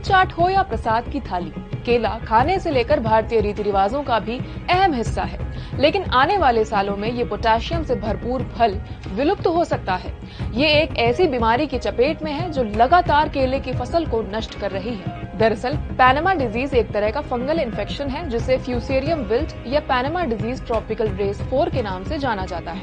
Fruit चाट हो या प्रसाद की थाली, केला खाने से लेकर भारतीय रीति रिवाजों का भी अहम हिस्सा है। लेकिन आने वाले सालों में ये पोटेशियम से भरपूर फल विलुप्त हो सकता है। ये एक ऐसी बीमारी की चपेट में है जो लगातार केले की फसल को नष्ट कर रही है। दरअसल पैनामा डिजीज एक तरह का फंगल इन्फेक्शन है जिसे फ्यूसेरियम विल्ट या पैनामा डिजीज ट्रॉपिकल रेस 4 के नाम से जाना जाता है।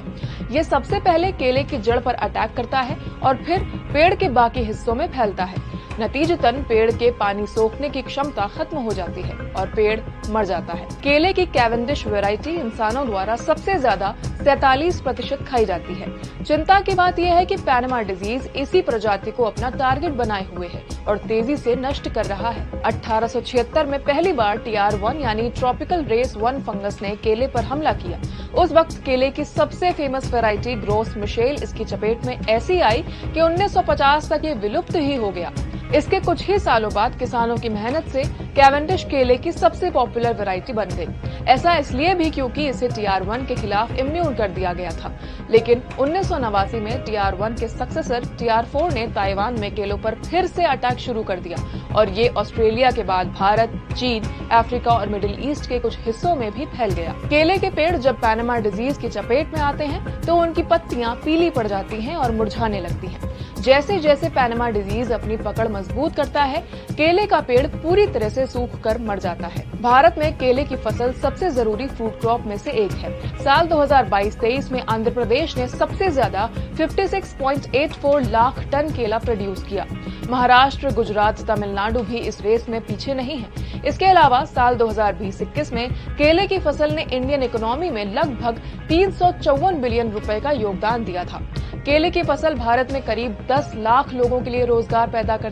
ये सबसे पहले केले की जड़ पर अटैक करता है और फिर पेड़ के बाकी हिस्सों में फैलता है। नतीजतन पेड़ के पानी सोखने की क्षमता खत्म हो जाती है और पेड़ मर जाता है। केले की कैवेंडिश वैरायटी इंसानों द्वारा सबसे ज्यादा 47% खाई जाती है। चिंता की बात यह है कि पैनामा डिजीज इसी प्रजाति को अपना टारगेट बनाए हुए है और तेजी से नष्ट कर रहा है। 1876 में पहली बार TR1 यानी ट्रॉपिकल रेस 1 फंगस ने केले पर हमला किया। उस वक्त केले की सबसे फेमस वैरायटी ग्रोस मिशेल इसकी चपेट में ऐसी आई कि 1950 तक ये विलुप्त ही हो गया। इसके कुछ ही सालों बाद किसानों की मेहनत से कैवेंडिश केले की सबसे पॉपुलर वैरायटी बन गई। ऐसा इसलिए भी क्योंकि इसे TR1 के खिलाफ इम्यून कर दिया गया था। लेकिन 1989 में TR1 के सक्सेसर TR4 ने ताइवान में केलों पर फिर से अटैक शुरू कर दिया और ये ऑस्ट्रेलिया के बाद भारत, चीन, अफ्रीका और मिडिल ईस्ट के कुछ हिस्सों में भी फैल गया। केले के पेड़ जब पैनामा डिजीज की चपेट में आते हैं तो उनकी पत्तियां पीली पड़ जाती हैं और मुरझाने लगती हैं। जैसे जैसे पैनामा डिजीज अपनी पकड़ मजबूत करता है, केले का पेड़ पूरी तरह से सूख कर मर जाता है। भारत में केले की फसल सबसे जरूरी फ्रूट क्रॉप में से एक है। साल 2022-23 में आंध्र प्रदेश ने सबसे ज्यादा 56.84 लाख टन केला प्रोड्यूस किया। महाराष्ट्र, गुजरात, तमिलनाडु भी इस रेस में पीछे नहीं है। इसके अलावा साल 2020-21 में केले की फसल ने इंडियन इकोनॉमी में लगभग 354 बिलियन रुपए का योगदान दिया था। केले की फसल भारत में करीब 10 लाख लोगों के लिए रोजगार पैदा करती है।